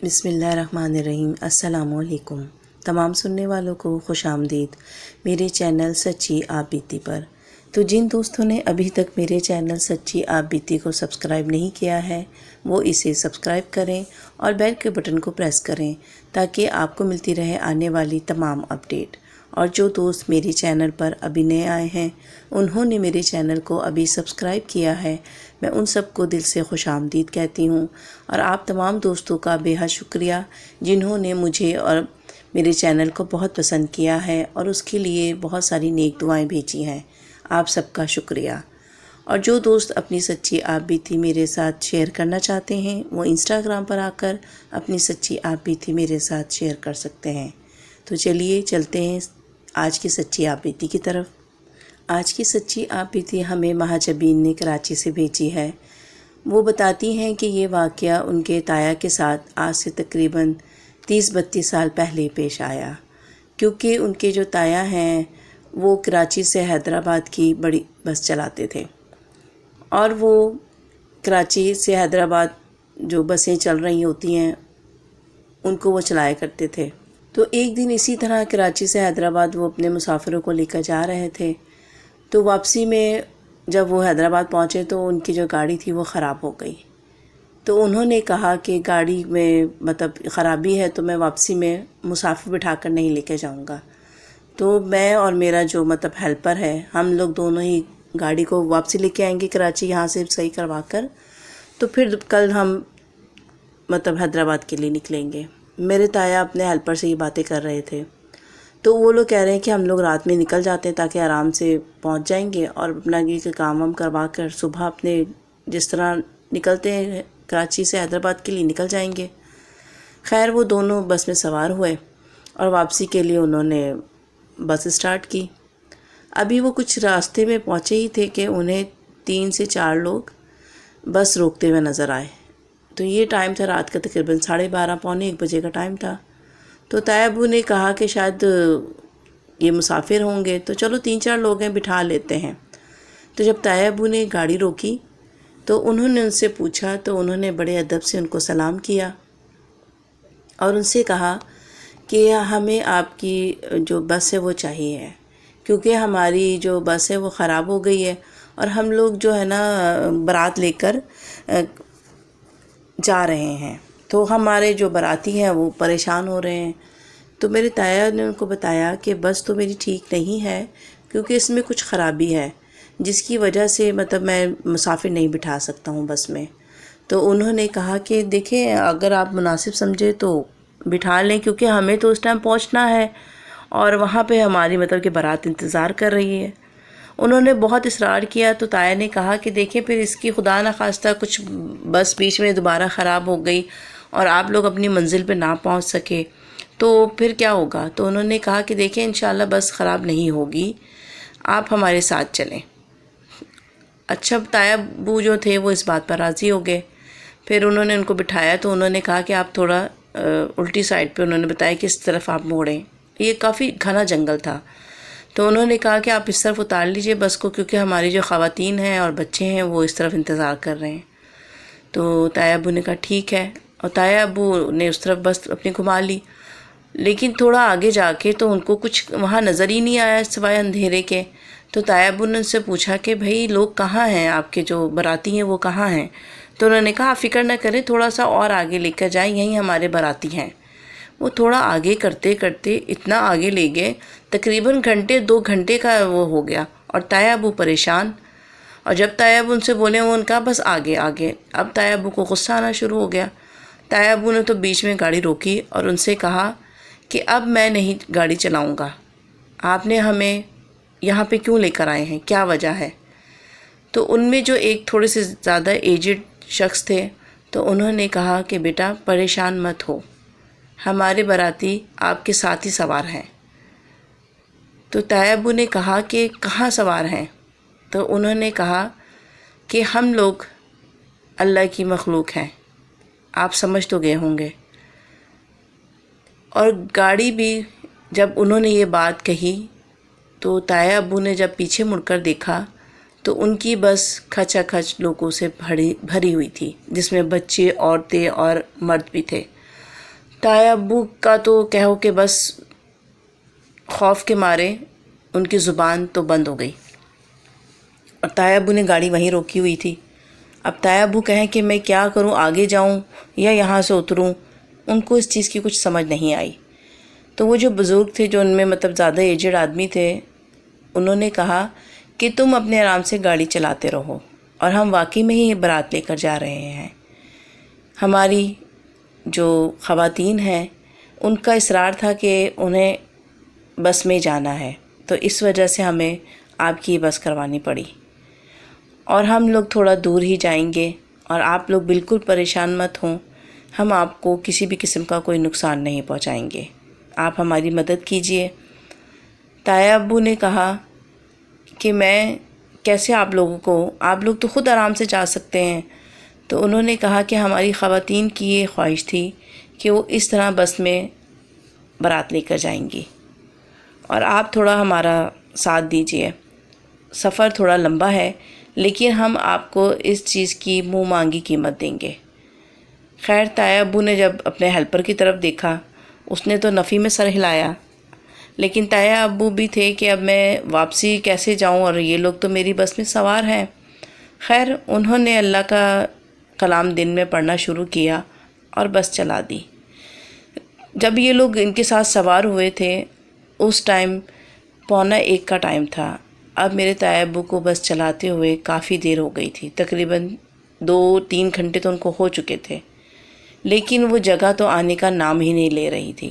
بسم اللہ الرحمن الرحیم۔ السلام علیکم تمام سننے والوں کو خوش آمدید میرے چینل سچی آپ بیتی پر۔ تو جن دوستوں نے ابھی تک میرے چینل سچی آپ بیتی کو سبسکرائب نہیں کیا ہے وہ اسے سبسکرائب کریں اور بیل کے بٹن کو پریس کریں تاکہ آپ کو ملتی رہے آنے والی تمام اپڈیٹ۔ اور جو دوست میرے چینل پر ابھی نئے آئے ہیں انہوں نے میرے چینل کو ابھی سبسکرائب کیا ہے، میں ان سب کو دل سے خوش آمدید کہتی ہوں۔ اور آپ تمام دوستوں کا بے حد شکریہ جنہوں نے مجھے اور میرے چینل کو بہت پسند کیا ہے اور اس کے لیے بہت ساری نیک دعائیں بھیجی ہیں، آپ سب کا شکریہ۔ اور جو دوست اپنی سچی آپ بیتی میرے ساتھ شیئر کرنا چاہتے ہیں وہ انسٹاگرام پر آ کر اپنی سچی آپ بیتی میرے ساتھ شیئر کر سکتے ہیں۔ تو چلیے چلتے ہیں آج کی سچی آپ بیتی کی طرف۔ آج کی سچی آپ بیتی ہمیں مہاجبین نے کراچی سے بھیجی ہے۔ وہ بتاتی ہیں کہ یہ واقعہ ان کے تایا کے ساتھ آج سے تقریباً 30-32 سال پہلے پیش آیا، کیونکہ ان کے جو تایا ہیں وہ کراچی سے حیدرآباد کی بڑی بس چلاتے تھے، اور وہ کراچی سے حیدرآباد جو بسیں چل رہی ہوتی ہیں ان کو وہ چلایا کرتے تھے۔ تو ایک دن اسی طرح کراچی سے حیدرآباد وہ اپنے مسافروں کو لے کر جا رہے تھے، تو واپسی میں جب وہ حیدرآباد پہنچے تو ان کی جو گاڑی تھی وہ خراب ہو گئی۔ تو انہوں نے کہا کہ گاڑی میں خرابی ہے تو میں واپسی میں مسافر بٹھا کر نہیں لے کے جاؤں گا، تو میں اور میرا جو ہیلپر ہے ہم لوگ دونوں ہی گاڑی کو واپسی لے کے آئیں گے کراچی، یہاں سے صحیح کروا کر، تو پھر کل ہم حیدرآباد کے لیے نکلیں گے۔ میرے تایا اپنے ہیلپر سے یہ باتیں کر رہے تھے، تو وہ لوگ کہہ رہے ہیں کہ ہم لوگ رات میں نکل جاتے ہیں تاکہ آرام سے پہنچ جائیں گے اور اپنا یہ کام وام کروا کر صبح اپنے جس طرح نکلتے ہیں کراچی سے حیدرآباد کے لیے نکل جائیں گے۔ خیر وہ دونوں بس میں سوار ہوئے اور واپسی کے لیے انہوں نے بس اسٹارٹ کی۔ ابھی وہ کچھ راستے میں پہنچے ہی تھے کہ انہیں 3 سے 4 لوگ بس روکتے ہوئے نظر آئے۔ تو یہ ٹائم تھا رات کا تقریباً 12:30 پونے 1 بجے کا ٹائم تھا۔ تو تایا ابو نے کہا کہ شاید یہ مسافر ہوں گے، تو چلو 3-4 لوگ ہیں بٹھا لیتے ہیں۔ تو جب تایا ابو نے گاڑی روکی تو انہوں نے ان سے پوچھا، تو انہوں نے بڑے ادب سے ان کو سلام کیا اور ان سے کہا کہ ہمیں آپ کی جو بس ہے وہ چاہیے ہے، کیونکہ ہماری جو بس ہے وہ خراب ہو گئی ہے اور ہم لوگ جو ہے نا بارات لے کر جا رہے ہیں، تو ہمارے جو باراتی ہیں وہ پریشان ہو رہے ہیں۔ تو میرے تایا نے ان کو بتایا کہ بس تو میری ٹھیک نہیں ہے کیونکہ اس میں کچھ خرابی ہے جس کی وجہ سے میں مسافر نہیں بٹھا سکتا ہوں بس میں۔ تو انہوں نے کہا کہ دیکھیں اگر آپ مناسب سمجھے تو بٹھا لیں، کیونکہ ہمیں تو اس ٹائم پہنچنا ہے اور وہاں پہ ہماری کہ بارات انتظار کر رہی ہے۔ انہوں نے بہت اصرار کیا تو تایا نے کہا کہ دیکھیں پھر اس کی خدا نخواستہ کچھ بس بیچ میں دوبارہ خراب ہو گئی اور آپ لوگ اپنی منزل پہ نہ پہنچ سکے تو پھر کیا ہوگا؟ تو انہوں نے کہا کہ دیکھیں انشاءاللہ بس خراب نہیں ہوگی، آپ ہمارے ساتھ چلیں۔ اچھا تایا ابو جو تھے وہ اس بات پر راضی ہو گئے۔ پھر انہوں نے ان کو بٹھایا تو انہوں نے کہا کہ آپ تھوڑا الٹی سائڈ پہ، انہوں نے بتایا کہ اس طرف آپ موڑیں، یہ کافی گھنا جنگل تھا۔ تو انہوں نے کہا کہ آپ اس طرف اتار لیجئے بس کو، کیونکہ ہماری جو خواتین ہیں اور بچے ہیں وہ اس طرف انتظار کر رہے ہیں۔ تو تایا ابو نے کہا ٹھیک ہے، اور تایا ابو نے اس طرف بس اپنی گھما لی، لیکن تھوڑا آگے جا کے تو ان کو کچھ وہاں نظر ہی نہیں آیا سوائے اندھیرے کے۔ تو تایا ابو نے ان سے پوچھا کہ بھئی لوگ کہاں ہیں، آپ کے جو باراتی ہیں وہ کہاں ہیں؟ تو انہوں نے کہا آپ فکر نہ کریں، تھوڑا سا اور آگے لے کر جائیں، یہیں ہمارے باراتی ہیں۔ وہ تھوڑا آگے کرتے کرتے اتنا آگے لے گئے، تقریباً 2 گھنٹے کا وہ ہو گیا، اور تایا ابو پریشان۔ اور جب تایا ابو ان سے بولے وہ ان کا بس آگے آگے، اب تایا ابو کو غصہ آنا شروع ہو گیا۔ تایا ابو نے تو بیچ میں گاڑی روکی اور ان سے کہا کہ اب میں نہیں گاڑی چلاؤں گا، آپ نے ہمیں یہاں پہ کیوں لے کر آئے ہیں، کیا وجہ ہے؟ تو ان میں جو ایک تھوڑے سے زیادہ ایجڈ شخص تھے تو انہوں نے کہا کہ بیٹا پریشان مت ہو، ہمارے باراتی آپ کے ساتھ ہی سوار ہیں۔ تو تایا ابو نے کہا کہ کہاں سوار ہیں؟ تو انہوں نے کہا کہ ہم لوگ اللہ کی مخلوق ہیں، آپ سمجھ تو گئے ہوں گے۔ اور گاڑی بھی جب انہوں نے یہ بات کہی تو تایا ابو نے جب پیچھے مڑ کر دیکھا تو ان کی بس کھچا کھچ لوگوں سے بھری ہوئی تھی، جس میں بچے، عورتیں اور مرد بھی تھے۔ تایا ابو کا تو کہو کہ بس خوف کے مارے ان کی زبان تو بند ہو گئی، اور تایا ابو نے گاڑی وہیں روکی ہوئی تھی۔ اب تایا ابو کہیں کہ میں کیا کروں، آگے جاؤں یا یہاں سے اتروں، ان کو اس چیز کی کچھ سمجھ نہیں آئی۔ تو وہ جو بزرگ تھے، جو ان میں زیادہ ایجڈ آدمی تھے، انہوں نے کہا کہ تم اپنے آرام سے گاڑی چلاتے رہو، اور ہم واقعی میں ہی بارات لے کر جا رہے ہیں۔ ہماری جو خواتین ہیں ان کا اصرار تھا کہ انہیں بس میں جانا ہے، تو اس وجہ سے ہمیں آپ کی بس کروانی پڑی، اور ہم لوگ تھوڑا دور ہی جائیں گے، اور آپ لوگ بالکل پریشان مت ہوں، ہم آپ کو کسی بھی قسم کا کوئی نقصان نہیں پہنچائیں گے، آپ ہماری مدد کیجئے۔ تایا ابو نے کہا کہ میں کیسے آپ لوگوں کو، آپ لوگ تو خود آرام سے جا سکتے ہیں۔ تو انہوں نے کہا کہ ہماری خواتین کی یہ خواہش تھی کہ وہ اس طرح بس میں بارات لے کر جائیں گی، اور آپ تھوڑا ہمارا ساتھ دیجئے، سفر تھوڑا لمبا ہے لیکن ہم آپ کو اس چیز کی منہ مانگی قیمت دیں گے۔ خیر تایا ابو نے جب اپنے ہیلپر کی طرف دیکھا، اس نے تو نفی میں سر ہلایا، لیکن تایا ابو بھی تھے کہ اب میں واپسی کیسے جاؤں، اور یہ لوگ تو میری بس میں سوار ہیں۔ خیر انہوں نے اللہ کا کلام دن میں پڑھنا شروع کیا اور بس چلا دی۔ جب یہ لوگ ان کے ساتھ سوار ہوئے تھے، اس ٹائم 12:45 کا ٹائم تھا۔ اب میرے تایا ابو کو بس چلاتے ہوئے کافی دیر ہو گئی تھی، تقریباً 2-3 گھنٹے تو ان کو ہو چکے تھے، لیکن وہ جگہ تو آنے کا نام ہی نہیں لے رہی تھی۔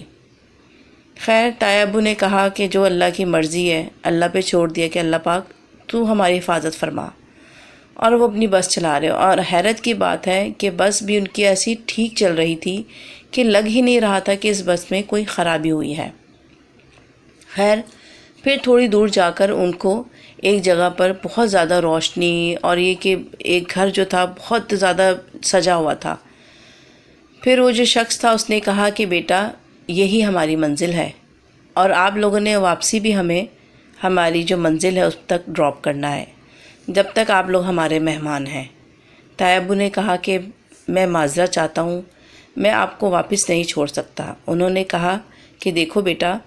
خیر تایا ابو نے کہا کہ جو اللہ کی مرضی ہے، اللہ پہ چھوڑ دیا کہ اللہ پاک تو ہماری حفاظت فرما، اور وہ اپنی بس چلا رہے۔ اور حیرت کی بات ہے کہ بس بھی ان کی ایسی ٹھیک چل رہی تھی کہ لگ ہی نہیں رہا تھا کہ اس بس میں کوئی خرابی ہوئی ہے۔ خیر پھر تھوڑی دور جا کر ان کو ایک جگہ پر بہت زیادہ روشنی، اور یہ کہ ایک گھر جو تھا بہت زیادہ سجا ہوا تھا۔ پھر وہ جو شخص تھا اس نے کہا کہ بیٹا یہی ہماری منزل ہے، اور آپ لوگوں نے واپسی بھی ہمیں ہماری جو منزل ہے اس تک ڈراپ کرنا ہے، جب تک آپ لوگ ہمارے مہمان ہیں۔ تایا ابو نے کہا کہ میں معذرت چاہتا ہوں، میں آپ کو واپس نہیں چھوڑ سکتا۔ انہوں نے کہا کہ دیکھو بیٹا،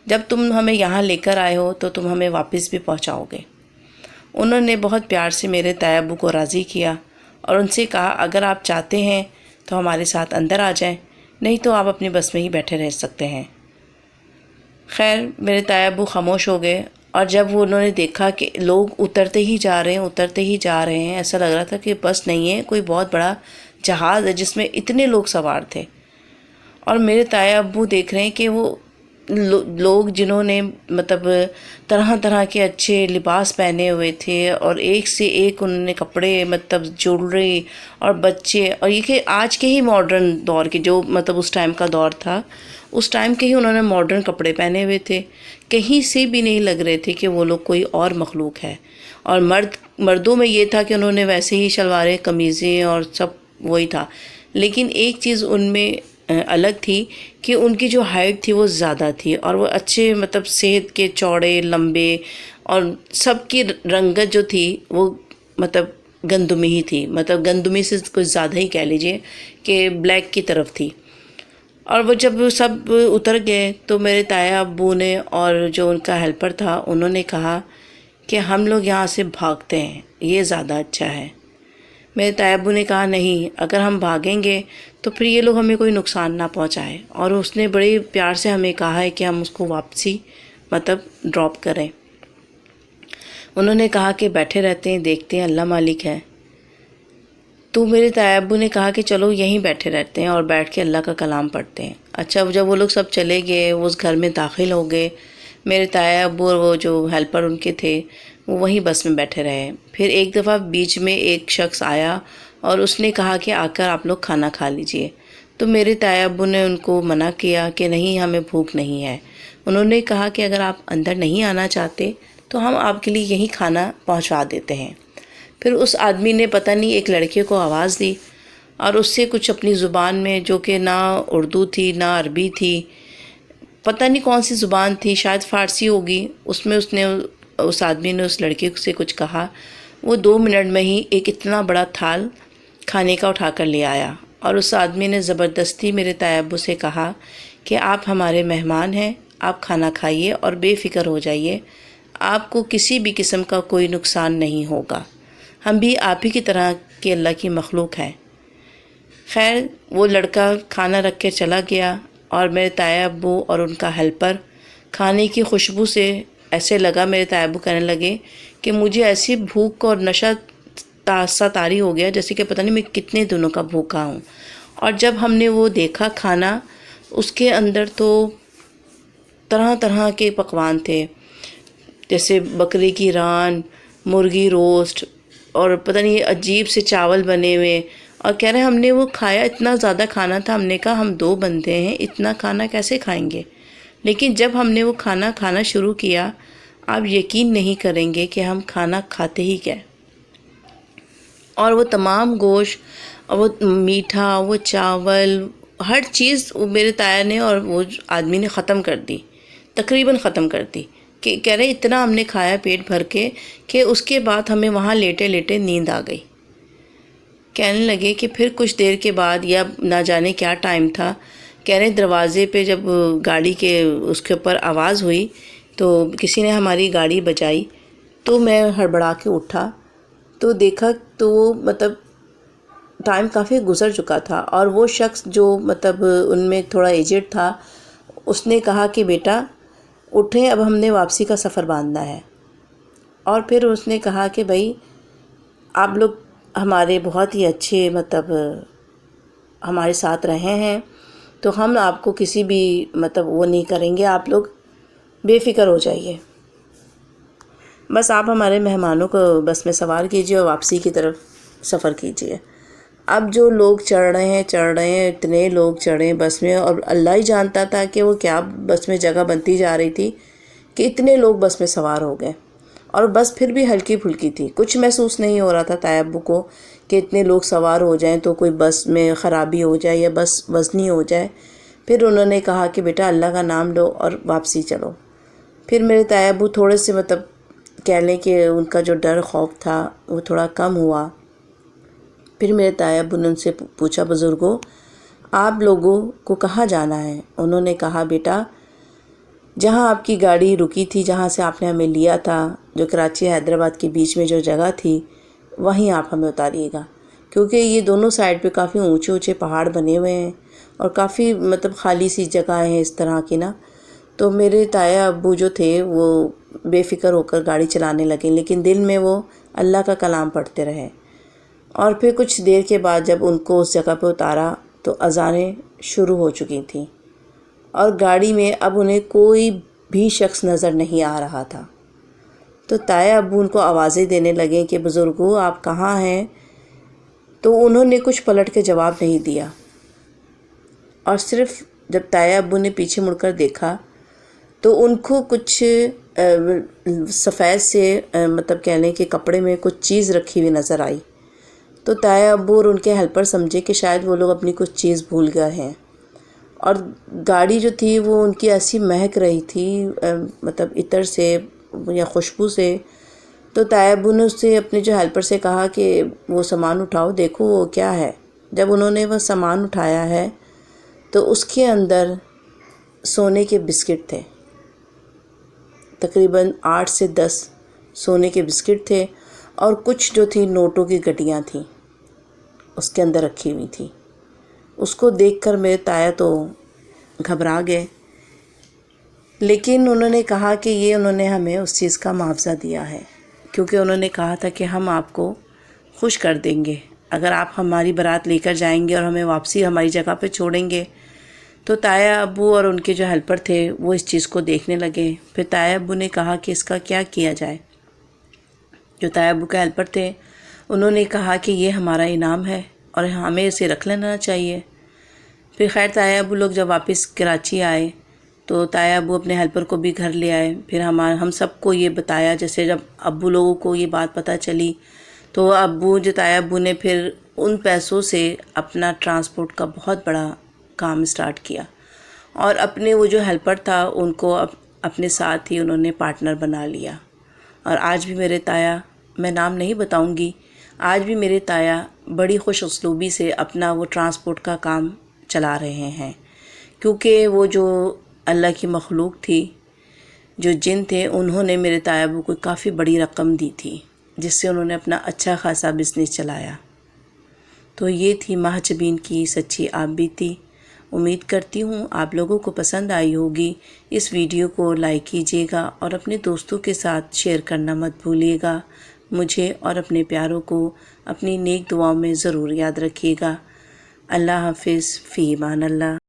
جب تم ہمیں یہاں لے کر آئے ہو تو تم ہمیں واپس بھی پہنچاؤ گے۔ انہوں نے بہت پیار سے میرے تایا ابو کو راضی کیا، اور ان سے کہا اگر آپ چاہتے ہیں تو ہمارے ساتھ اندر آ جائیں، نہیں تو آپ اپنی بس میں ہی بیٹھے رہ سکتے ہیں۔ خیر میرے تایا ابو خاموش ہو گئے، اور جب وہ انہوں نے دیکھا کہ لوگ اترتے ہی جا رہے ہیں، ایسا لگ رہا تھا کہ بس نہیں ہے، کوئی بہت بڑا جہاز ہے جس میں اتنے لوگ سوار تھے۔ اور میرے تایا ابو دیکھ رہے ہیں کہ وہ لوگ جنہوں نے طرح طرح کے اچھے لباس پہنے ہوئے تھے، اور ایک سے ایک انہوں نے کپڑے جویلری اور بچے، اور یہ کہ آج کے ہی ماڈرن دور کے جو اس ٹائم کا دور تھا، اس ٹائم کے ہی انہوں نے ماڈرن کپڑے پہنے ہوئے تھے، کہیں سے بھی نہیں لگ رہے تھے کہ وہ لوگ کوئی اور مخلوق ہے۔ اور مردوں میں یہ تھا کہ انہوں نے ویسے ہی شلواریں قمیضیں اور سب وہی تھا، لیکن ایک چیز ان میں الگ تھی کہ ان کی جو ہائٹ تھی وہ زیادہ تھی، اور وہ اچھے صحت کے، چوڑے لمبے، اور سب کی رنگت جو تھی وہ گندمی ہی تھی، گندمی سے کچھ زیادہ ہی کہہ لیجئے کہ بلیک کی طرف تھی۔ اور وہ جب سب اتر گئے تو میرے تایا ابو نے اور جو ان کا ہیلپر تھا انہوں نے کہا کہ ہم لوگ یہاں سے بھاگتے ہیں، یہ زیادہ اچھا ہے۔ میرے تایا ابو نے کہا نہیں، اگر ہم بھاگیں گے تو پھر یہ لوگ ہمیں کوئی نقصان نہ پہنچائے، اور اس نے بڑے پیار سے ہمیں کہا ہے کہ ہم اس کو واپسی ڈراپ کریں۔ انہوں نے کہا کہ بیٹھے رہتے ہیں، دیکھتے ہیں، اللہ مالک ہے۔ تو میرے تایا ابو نے کہا کہ چلو یہیں بیٹھے رہتے ہیں اور بیٹھ کے اللہ کا کلام پڑھتے ہیں۔ اچھا جب وہ لوگ سب چلے گئے، وہ اس گھر میں داخل ہو گئے، میرے تایا ابو اور وہ جو ہیلپر ان کے تھے وہ وہیں بس میں بیٹھے رہے۔ پھر ایک دفعہ بیچ میں ایک شخص آیا اور اس نے کہا کہ آ کر آپ لوگ کھانا کھا لیجئے۔ تو میرے تایا ابو نے ان کو منع کیا کہ نہیں، ہمیں بھوک نہیں ہے۔ انہوں نے کہا کہ اگر آپ اندر نہیں آنا چاہتے تو ہم آپ کے لیے یہیں کھانا پہنچوا دیتے ہیں۔ پھر اس آدمی نے پتہ نہیں ایک لڑکے کو آواز دی اور اس سے کچھ اپنی زبان میں، جو کہ نہ اردو تھی نہ عربی تھی، پتہ نہیں کون سی زبان تھی، شاید فارسی ہوگی، اس آدمی نے اس لڑکے سے کچھ کہا۔ وہ 2 منٹ میں ہی ایک اتنا بڑا تھال کھانے کا اٹھا کر لے آیا اور اس آدمی نے زبردستی میرے تایا ابو سے کہا کہ آپ ہمارے مہمان ہیں، آپ کھانا کھائیے اور بے فکر ہو جائیے، آپ کو کسی بھی قسم کا کوئی نقصان نہیں ہوگا، ہم بھی آپ ہی کی طرح کے اللہ کی مخلوق ہیں۔ خیر وہ لڑکا کھانا رکھ کے چلا گیا اور میرے تایا ابو اور ان کا ہیلپر کھانے کی خوشبو سے ایسے لگا، میرے تایا ابو کہنے لگے کہ مجھے ایسی بھوک اور نشہ سا طاری ہو گیا جیسے کہ پتہ نہیں میں کتنے دنوں کا بھوکا ہوں۔ اور جب ہم نے وہ دیکھا کھانا، اس کے اندر تو طرح طرح کے پکوان تھے، جیسے بکرے کی ران، مرغی روسٹ، اور پتہ نہیں عجیب سے چاول بنے ہوئے، اور کہہ رہے ہیں ہم نے وہ کھایا، اتنا زیادہ کھانا تھا، ہم نے کہا ہم 2 بندے ہیں، اتنا کھانا کیسے کھائیں گے؟ لیکن جب ہم نے وہ کھانا شروع کیا، آپ یقین نہیں کریں گے کہ ہم کھانا کھاتے ہی گئے، اور وہ تمام گوشت، اور وہ میٹھا، وہ چاول، ہر چیز میرے تایا نے اور وہ آدمی نے ختم کر دی، تقریباً ختم کر دی، کہ کہہ رہے اتنا ہم نے کھایا پیٹ بھر کے کہ اس کے بعد ہمیں وہاں لیٹے لیٹے نیند آ گئی۔ کہنے لگے کہ پھر کچھ دیر کے بعد، یا نہ جانے کیا ٹائم تھا، کہہ رہے دروازے پہ جب گاڑی کے اس کے اوپر آواز ہوئی تو کسی نے ہماری گاڑی بجائی، تو میں ہڑبڑا کے اٹھا تو دیکھا تو مطلب ٹائم کافی گزر چکا تھا، اور وہ شخص جو مطلب ان میں تھوڑا ایجڈ تھا، اس نے کہا کہ بیٹا اٹھیں، اب ہم نے واپسی کا سفر باندھنا ہے۔ اور پھر اس نے کہا کہ بھائی آپ لوگ ہمارے بہت ہی اچھے مطلب ہمارے ساتھ رہے ہیں، تو ہم آپ کو کسی بھی مطلب وہ نہیں کریں گے، آپ لوگ بے فکر ہو جائیے، بس آپ ہمارے مہمانوں کو بس میں سوار کیجیے اور واپسی کی طرف سفر کیجیے۔ اب جو لوگ چڑھ رہے ہیں، اتنے لوگ چڑھے بس میں، اور اللہ ہی جانتا تھا کہ وہ کیا بس میں جگہ بنتی جا رہی تھی کہ اتنے لوگ بس میں سوار ہو گئے، اور بس پھر بھی ہلکی پھلکی تھی، کچھ محسوس نہیں ہو رہا تھا تایا ابو کو کہ اتنے لوگ سوار ہو جائیں تو کوئی بس میں خرابی ہو جائے یا بس وزنی ہو جائے۔ پھر انہوں نے کہا کہ بیٹا اللہ کا نام لو اور واپسی چلو۔ پھر میرے تایا ابو تھوڑے سے مطلب کہہ لیں کہ ان کا جو ڈر خوف تھا وہ تھوڑا کم ہوا۔ پھر میرے تایا ابو نے ان سے پوچھا بزرگوں آپ لوگوں کو کہاں جانا ہے؟ انہوں نے کہا بیٹا جہاں آپ کی گاڑی رکی تھی، جہاں سے آپ نے ہمیں لیا تھا، جو کراچی حیدرآباد کے بیچ میں جو جگہ تھی، وہیں آپ ہمیں اتاریے گا، کیونکہ یہ دونوں سائڈ پہ کافی اونچے اونچے پہاڑ بنے ہوئے ہیں اور کافی مطلب خالی سی جگہیں ہیں اس طرح کی نا۔ تو میرے تایا ابو جو تھے وہ بے فکر ہو کر گاڑی چلانے لگے، لیکن دل میں وہ اللہ کا کلام پڑھتے رہے۔ اور پھر کچھ دیر کے بعد جب ان کو اس جگہ پہ اتارا تو اذانیں شروع ہو چکی تھیں، اور گاڑی میں اب انہیں کوئی بھی شخص نظر نہیں آ رہا تھا۔ تو تایا ابو ان کو آوازیں دینے لگے کہ بزرگوں آپ کہاں ہیں؟ تو انہوں نے کچھ پلٹ کے جواب نہیں دیا، اور صرف جب تایا ابو نے پیچھے مڑ کر دیکھا تو ان کو کچھ سفید سے مطلب کہہ لیں کہ کپڑے میں کچھ چیز رکھی ہوئی نظر آئی۔ تو تایا ابو اور ان کے ہیلپر سمجھے کہ شاید وہ لوگ اپنی کچھ چیز بھول گئے ہیں، اور گاڑی جو تھی وہ ان کی ایسی مہک رہی تھی مطلب عطر سے یا خوشبو سے۔ تو تایا ابو نے اس سے اپنے جو ہیلپر سے کہا کہ وہ سامان اٹھاؤ، دیکھو وہ کیا ہے۔ جب انہوں نے وہ سامان اٹھایا ہے تو اس کے اندر سونے کے بسکٹ تھے، تقریباً 8 سے 10 سونے کے بسکٹ تھے، اور کچھ جو تھی نوٹوں کی گٹیاں تھیں اس کے اندر رکھی ہوئی تھی۔ اس کو دیکھ کر میرے تایا تو گھبرا گئے، لیکن انہوں نے کہا کہ یہ انہوں نے ہمیں اس چیز کا معاوضہ دیا ہے، کیونکہ انہوں نے کہا تھا کہ ہم آپ کو خوش کر دیں گے اگر آپ ہماری بارات لے کر جائیں گے اور ہمیں واپسی ہماری جگہ پہ چھوڑیں گے۔ تو تایا ابو اور ان کے جو ہیلپر تھے وہ اس چیز کو دیکھنے لگے۔ پھر تایا ابو نے کہا کہ اس کا کیا کیا جائے۔ جو تایا ابو کے ہیلپر تھے انہوں نے کہا کہ یہ ہمارا انعام ہے اور ہمیں اسے رکھ لینا چاہیے۔ پھر خیر تایا ابو لوگ جب واپس کراچی آئے تو تایا ابو اپنے ہیلپر کو بھی گھر لے آئے۔ پھر ہم سب کو یہ بتایا، جیسے جب ابو لوگوں کو یہ بات پتہ چلی تو تایا ابو نے پھر ان پیسوں سے اپنا ٹرانسپورٹ کا بہت بڑا کام اسٹارٹ کیا، اور اپنے وہ جو ہیلپر تھا ان کو اپنے ساتھ ہی انہوں نے پارٹنر بنا لیا۔ اور آج بھی میرے تایا، میں نام نہیں بتاؤں گی، آج بھی میرے تایا بڑی خوش اسلوبی سے اپنا وہ ٹرانسپورٹ کا کام چلا رہے ہیں، کیونکہ وہ جو اللہ کی مخلوق تھی، جو جن تھے، انہوں نے میرے تایا ابو کو کافی بڑی رقم دی تھی، جس سے انہوں نے اپنا اچھا خاصا بزنس چلایا۔ تو یہ تھی ماہجبین کی سچی آپ بیتی۔ امید کرتی ہوں آپ لوگوں کو پسند آئی ہوگی۔ اس ویڈیو کو لائک کیجیے گا اور اپنے دوستوں کے ساتھ شیئر کرنا مت بھولیے گا۔ مجھے اور اپنے پیاروں کو اپنی نیک دعاؤں میں ضرور یاد رکھیے گا۔ اللہ حافظ، فی امان اللہ۔